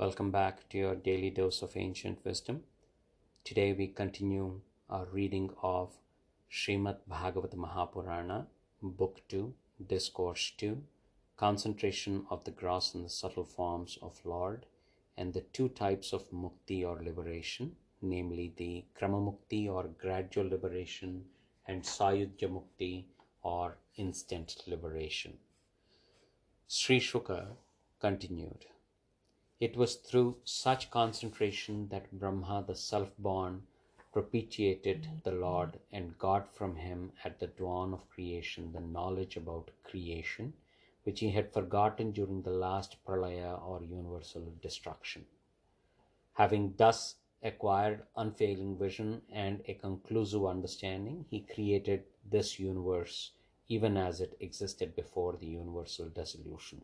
Welcome back to your daily dose of ancient wisdom. Today we continue our reading of Srimad Bhagavatam Mahapurana, Book 2, Discourse 2, Concentration of the Gross and the Subtle Forms of Lord, and the two types of Mukti or liberation, namely the Kramamukti or gradual liberation and Sadyomukthi or instant liberation. Sri Shuka continued. It was through such concentration that Brahma, the self-born, propitiated the Lord and got from him at the dawn of creation the knowledge about creation, which he had forgotten during the last pralaya or universal destruction. Having thus acquired unfailing vision and a conclusive understanding, he created this universe even as it existed before the universal dissolution.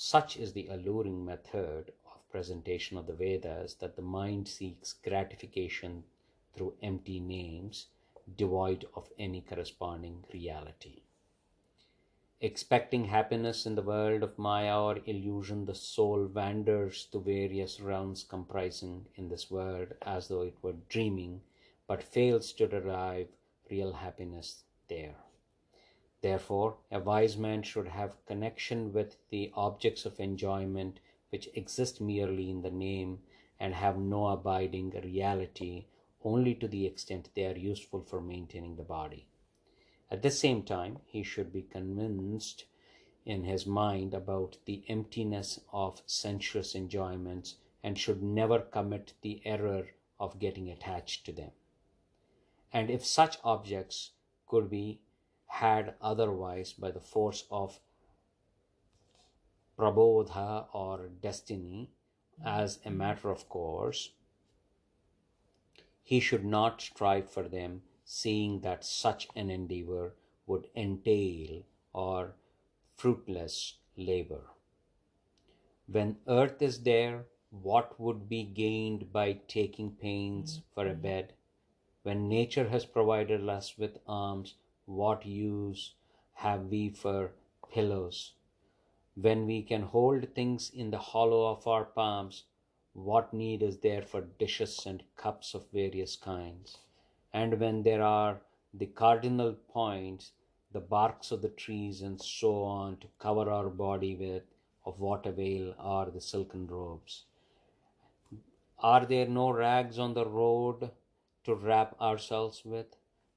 Such is the alluring method of presentation of the Vedas that the mind seeks gratification through empty names, devoid of any corresponding reality. Expecting happiness in the world of Maya or illusion, the soul wanders to various realms comprising in this world as though it were dreaming, but fails to derive real happiness there. Therefore, a wise man should have connection with the objects of enjoyment which exist merely in the name and have no abiding reality only to the extent they are useful for maintaining the body. At the same time, he should be convinced in his mind about the emptiness of sensuous enjoyments and should never commit the error of getting attached to them. And if such objects could be had otherwise by the force of prabodha or destiny as a matter of course, he should not strive for them, seeing that such an endeavor would entail or fruitless labor. When earth is there, what would be gained by taking pains for a bed? When nature has provided us with arms, what use have we for pillows? When we can hold things in the hollow of our palms, what need is there for dishes and cups of various kinds? And when there are the cardinal points, the barks of the trees and so on to cover our body with, of what avail are the silken robes? Are there no rags on the road to wrap ourselves with?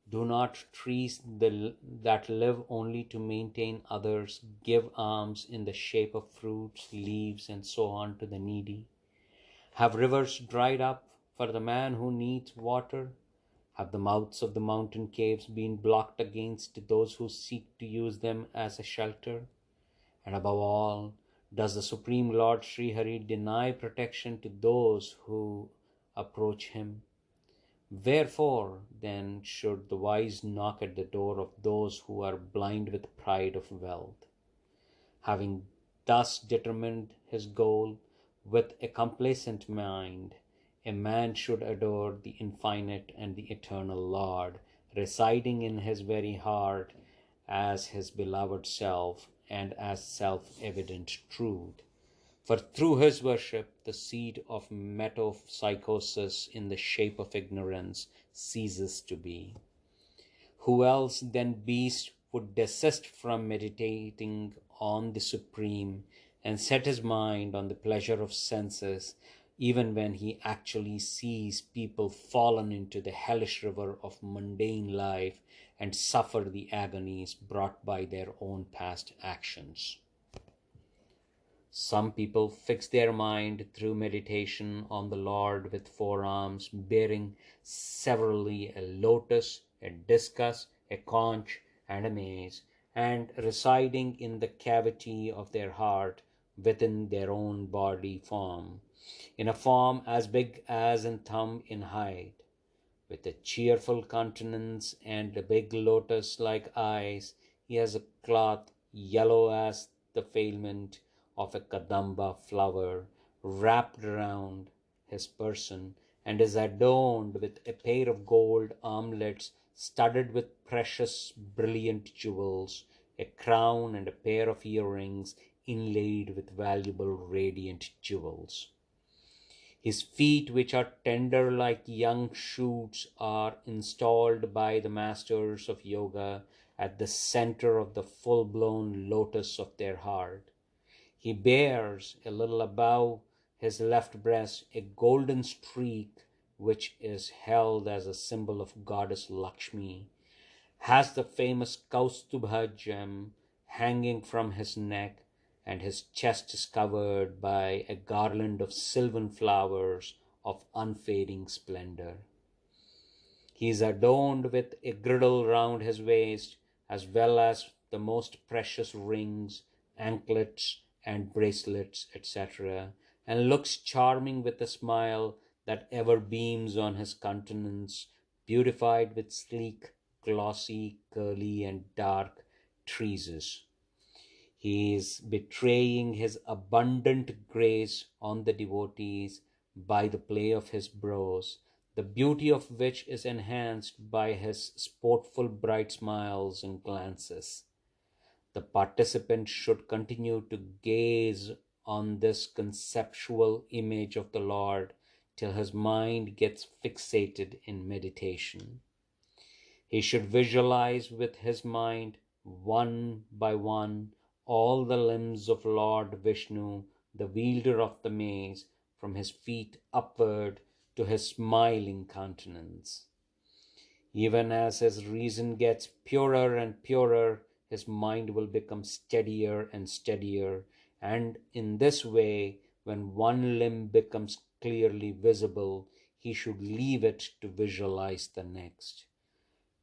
Do not trees that live only to maintain others give alms in the shape of fruits, leaves, and so on to the needy? Have rivers dried up for the man who needs water? Have the mouths of the mountain caves been blocked against those who seek to use them as a shelter? And above all, does the Supreme Lord Sri Hari deny protection to those who approach him? Wherefore, then, should the wise knock at the door of those who are blind with pride of wealth? Having thus determined his goal, with a complacent mind, a man should adore the infinite and the eternal Lord, residing in his very heart as his beloved self and as self-evident truth. For through his worship, the seed of metapsychosis in the shape of ignorance ceases to be. Who else than beast would desist from meditating on the Supreme and set his mind on the pleasure of senses, even when he actually sees people fallen into the hellish river of mundane life and suffer the agonies brought by their own past actions? Some people fix their mind through meditation on the Lord with forearms bearing severally a lotus, a discus, a conch, and a mace, and residing in the cavity of their heart within their own body form, in a form as big as a thumb in height, with a cheerful countenance and a big lotus-like eyes. He has a cloth yellow as the filament of a kadamba flower wrapped around his person, and is adorned with a pair of gold armlets studded with precious brilliant jewels, a crown and a pair of earrings inlaid with valuable radiant jewels. His feet, which are tender like young shoots, are installed by the masters of yoga at the center of the full-blown lotus of their heart. He bears, a little above his left breast, a golden streak which is held as a symbol of goddess Lakshmi, has the famous Kaustubha gem hanging from his neck, and his chest is covered by a garland of sylvan flowers of unfading splendor. He is adorned with a girdle round his waist, as well as the most precious rings, anklets, and bracelets, etc., and looks charming with a smile that ever beams on his countenance, beautified with sleek, glossy, curly, and dark tresses. He is betraying his abundant grace on the devotees by the play of his brows, the beauty of which is enhanced by his sportful bright smiles and glances. The participant should continue to gaze on this conceptual image of the Lord till his mind gets fixated in meditation. He should visualize with his mind, one by one, all the limbs of Lord Vishnu, the wielder of the mace, from his feet upward to his smiling countenance. Even as his reason gets purer and purer, his mind will become steadier and steadier, and in this way, when one limb becomes clearly visible, he should leave it to visualize the next,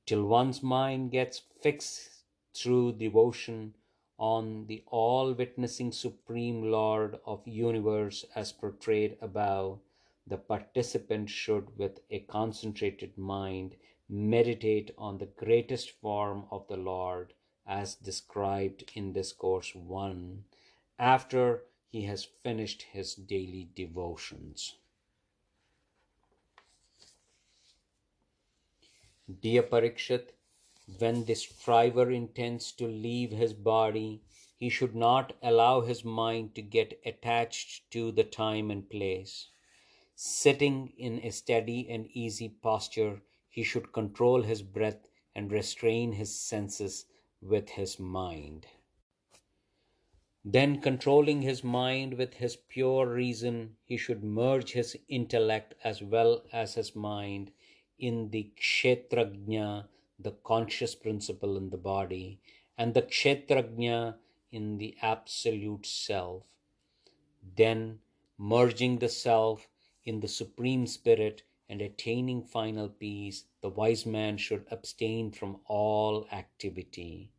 till one's mind gets fixed through devotion on the all-witnessing Supreme Lord of Universe as portrayed above. The participant should, with a concentrated mind, meditate on the greatest form of the Lord as described in Discourse 1, after he has finished his daily devotions. Dear Parikshit, when the striver intends to leave his body, he should not allow his mind to get attached to the time and place. Sitting in a steady and easy posture, he should control his breath and restrain his senses with his mind. Then, controlling his mind with his pure reason, he should merge his intellect as well as his mind in the kshetrajna, the conscious principle in the body, and the kshetrajna in the absolute self. Then, merging the self in the Supreme Spirit and attaining final peace, the wise man should abstain from all activity.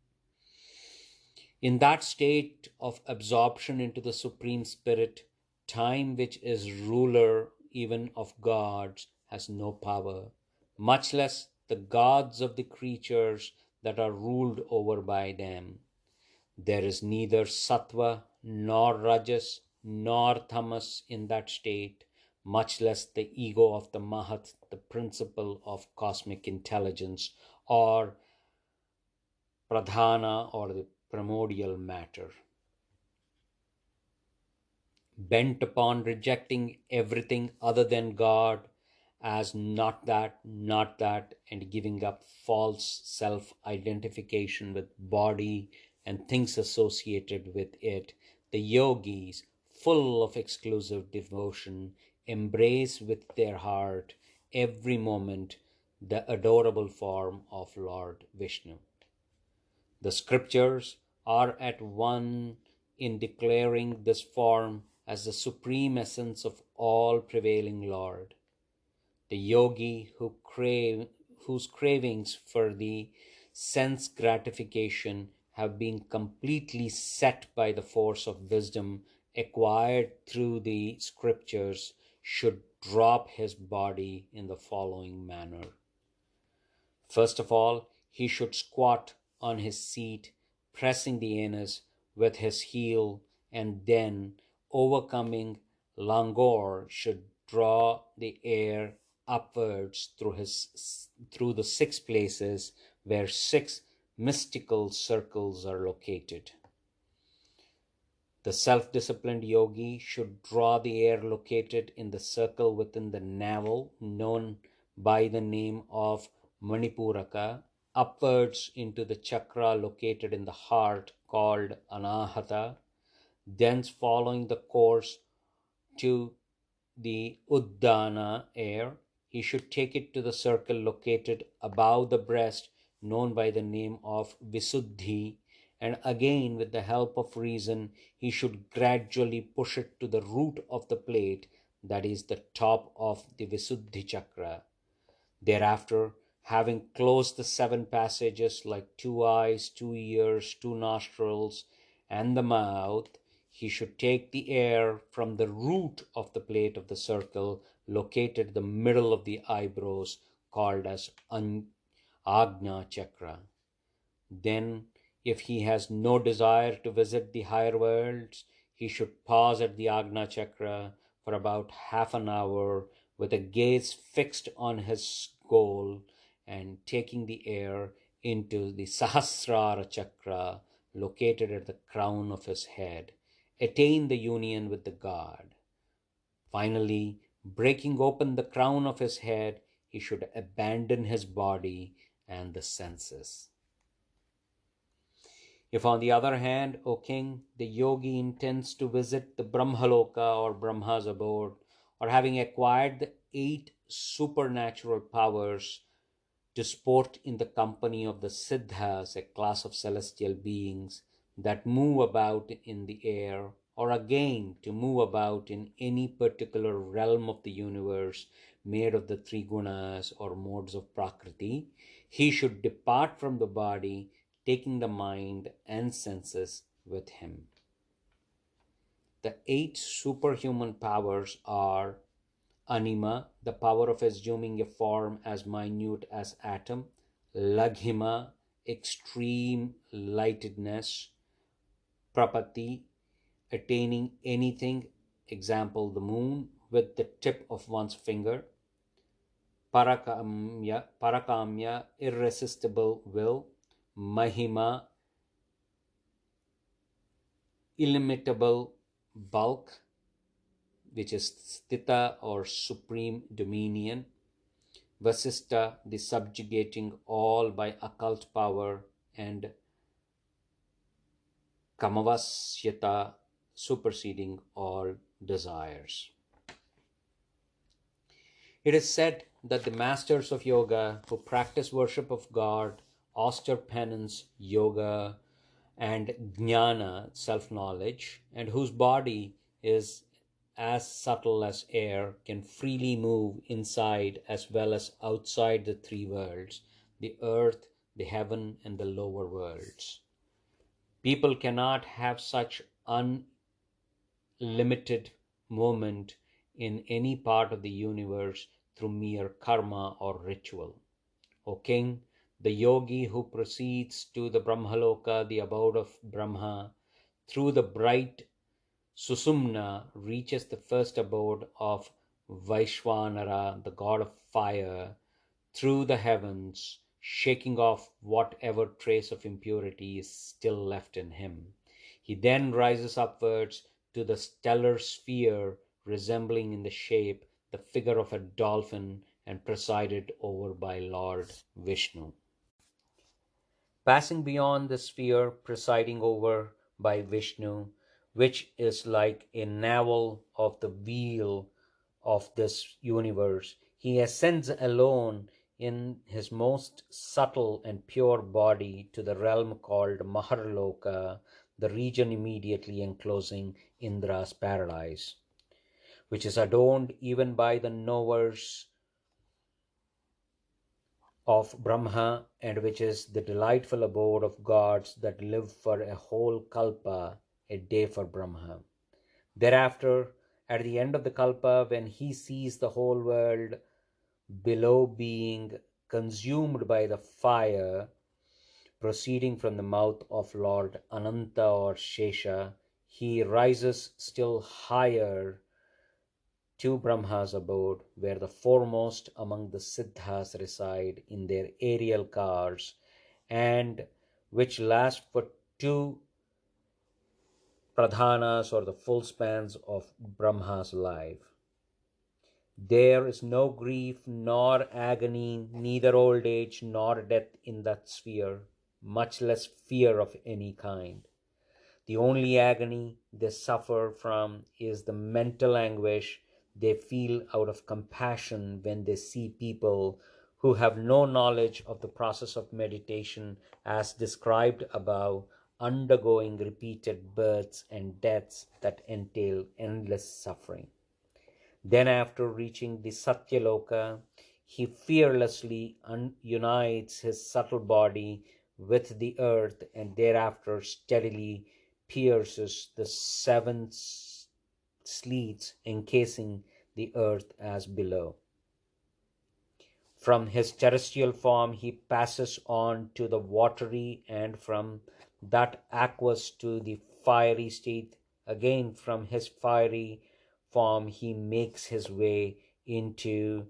In that state of absorption into the Supreme Spirit, time, which is ruler even of gods, has no power, much less the gods of the creatures that are ruled over by them. There is neither sattva nor rajas nor tamas in that state, much less the ego of the Mahat, the principle of cosmic intelligence, or pradhana, or the primordial matter. Bent upon rejecting everything other than God as not that, and giving up false self-identification with body and things associated with it, the yogis, full of exclusive devotion, embrace with their heart every moment the adorable form of Lord Vishnu. The scriptures are at one in declaring this form as the supreme essence of all prevailing Lord. The yogi whose cravings for the sense gratification have been completely set by the force of wisdom acquired through the scriptures should drop his body in the following manner. First of all, he should squat on his seat, pressing the anus with his heel, and then, overcoming languor, should draw the air upwards through the 6 places where 6 mystical circles are located. The self-disciplined yogi should draw the air located in the circle within the navel, known by the name of Manipuraka, upwards into the chakra located in the heart called Anahata, thence following the course to the Uddana air. He should take it to the circle located above the breast, known by the name of Visuddhi, and again, with the help of reason, he should gradually push it to the root of the plate, that is, the top of the Visuddhi chakra. Thereafter, having closed the 7 passages like 2 eyes, 2 ears, 2 nostrils, and the mouth, he should take the air from the root of the plate of the circle located in the middle of the eyebrows, called as Agna chakra. Then, if he has no desire to visit the higher worlds, he should pause at the Agna chakra for about half an hour with a gaze fixed on his goal and taking the air into the Sahasrara chakra located at the crown of his head, attain the union with the God. Finally, breaking open the crown of his head, he should abandon his body and the senses. If, on the other hand, O king, the yogi intends to visit the Brahmaloka or Brahma's abode, or having acquired the 8 supernatural powers, to sport in the company of the Siddhas, a class of celestial beings that move about in the air, or again to move about in any particular realm of the universe made of the 3 gunas or modes of Prakriti, he should depart from the body, taking the mind and senses with him. The 8 superhuman powers are Anima, the power of assuming a form as minute as atom; Laghima, extreme lightedness; Prapati, attaining anything, example the moon, with the tip of one's finger; Parakamya, irresistible will; Mahima, illimitable bulk, which is Sthita or supreme dominion; Vasista, the subjugating all by occult power; and Kamavasyata, superseding all desires. It is said that the masters of yoga who practice worship of God, austere penance, yoga, and jnana, self-knowledge, and whose body is as subtle as air, can freely move inside as well as outside the 3 worlds, the earth, the heaven, and the lower worlds. People cannot have such unlimited movement in any part of the universe through mere karma or ritual. O king, the yogi who proceeds to the Brahmaloka, the abode of Brahma, through the bright Susumna, reaches the first abode of Vaishvanara, the god of fire, through the heavens, shaking off whatever trace of impurity is still left in him. He then rises upwards to the stellar sphere, resembling in the shape the figure of a dolphin, and presided over by Lord Vishnu. Passing beyond the sphere presiding over by Vishnu, which is like a navel of the wheel of this universe, he ascends alone in his most subtle and pure body to the realm called Maharloka, the region immediately enclosing Indra's paradise, which is adorned even by the knowers of Brahma, and which is the delightful abode of gods that live for a whole kalpa, a day for Brahma. Thereafter, at the end of the kalpa, when he sees the whole world below being consumed by the fire proceeding from the mouth of Lord Ananta or Shesha, he rises still higher to Brahma's abode, where the foremost among the Siddhas reside in their aerial cars, and which last for 2 pradhanas, or the full spans of Brahma's life. There is no grief nor agony, neither old age nor death in that sphere, much less fear of any kind. The only agony they suffer from is the mental anguish they feel out of compassion when they see people who have no knowledge of the process of meditation as described above, undergoing repeated births and deaths that entail endless suffering. Then, after reaching the Satyaloka, he fearlessly unites his subtle body with the earth and thereafter steadily pierces the 7 slits encasing the earth as below. From his terrestrial form he passes on to the watery, and from that aqueous to the fiery state. Again from his fiery form he makes his way into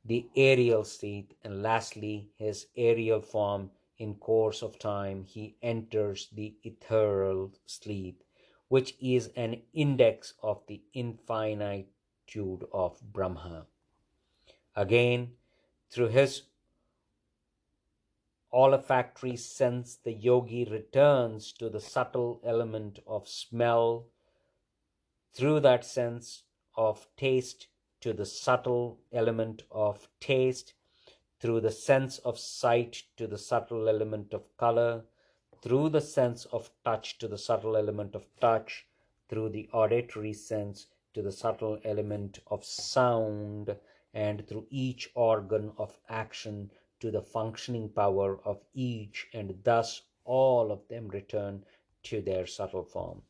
the aerial state, and lastly his aerial form, in course of time he enters the ethereal state, which is an index of the infinitude of Brahma. Again, through his olfactory sense, the yogi returns to the subtle element of smell, through that sense of taste to the subtle element of taste, through the sense of sight to the subtle element of color, through the sense of touch to the subtle element of touch, through the auditory sense to the subtle element of sound, and through each organ of action to the functioning power of each, and thus all of them return to their subtle form.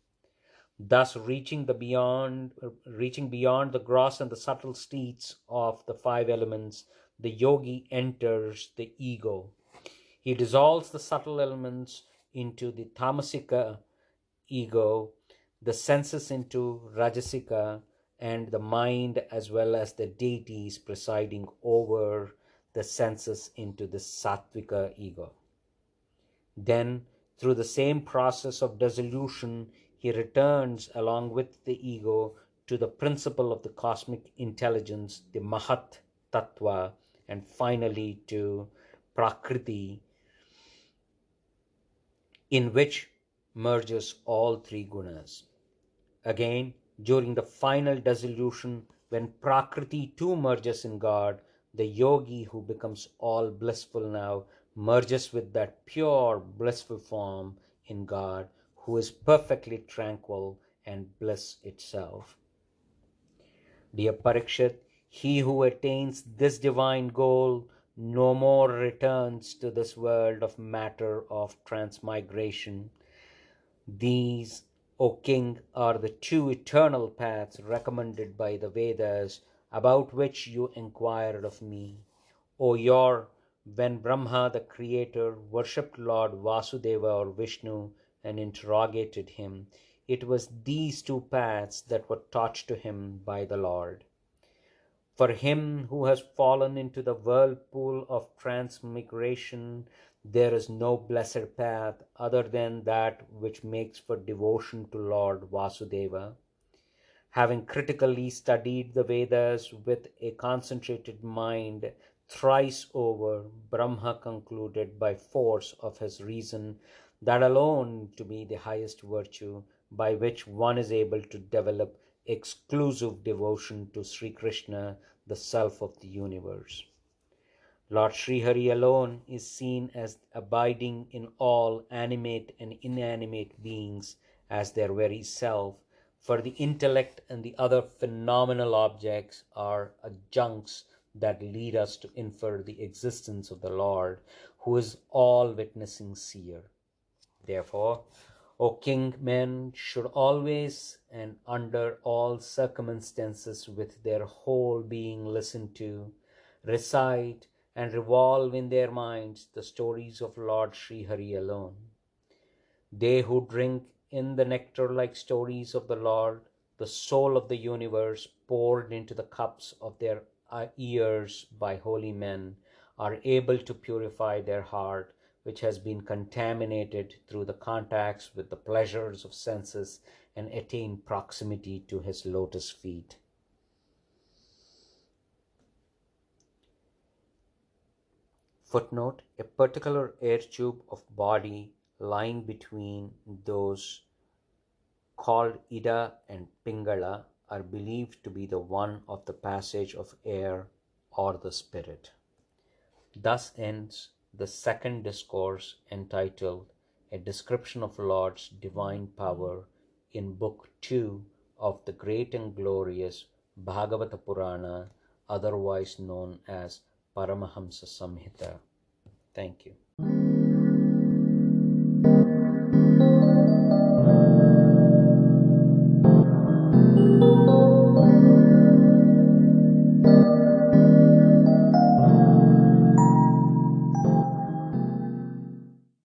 Thus reaching beyond the gross and the subtle states of the 5 elements, the yogi enters the ego. He dissolves the subtle elements into the tamasika ego, the senses into rajasika, and the mind as well as the deities presiding over the senses into the sattvika ego. Then, through the same process of dissolution, he returns along with the ego to the principle of the cosmic intelligence, the Mahat Tattva, and finally to Prakriti, in which merges all 3 gunas. Again, during the final dissolution, when Prakriti too merges in God, the yogi who becomes all blissful now merges with that pure blissful form in God, who is perfectly tranquil and bliss itself. Dear Parikshit, he who attains this divine goal no more returns to this world of matter of transmigration. These, O king, are the 2 eternal paths recommended by the Vedas, about which you inquired of me. O Yor, when Brahma the creator worshipped Lord Vasudeva or Vishnu and interrogated him, it was these 2 paths that were taught to him by the Lord. For him who has fallen into the whirlpool of transmigration, there is no blessed path other than that which makes for devotion to Lord Vasudeva. Having critically studied the Vedas with a concentrated mind, thrice over, Brahma concluded by force of his reason that alone to be the highest virtue by which one is able to develop exclusive devotion to Sri Krishna, the self of the universe. Lord Srihari alone is seen as abiding in all animate and inanimate beings as their very self, for the intellect and the other phenomenal objects are adjuncts that lead us to infer the existence of the Lord, who is all-witnessing seer. Therefore, O king, men should always and under all circumstances with their whole being listen to, recite, and revolve in their minds the stories of Lord Srihari alone. They who drink in the nectar-like stories of the Lord, the soul of the universe poured into the cups of their ears by holy men, are able to purify their heart which has been contaminated through the contacts with the pleasures of senses and attain proximity to his lotus feet. Footnote: a particular air tube of body lying between those called Ida and Pingala are believed to be the one of the passage of air or the spirit. Thus ends the second discourse entitled A Description of Lord's Divine Power in Book 2 of the Great and Glorious Bhagavata Purana, otherwise known as Paramahamsa Samhita. Thank you.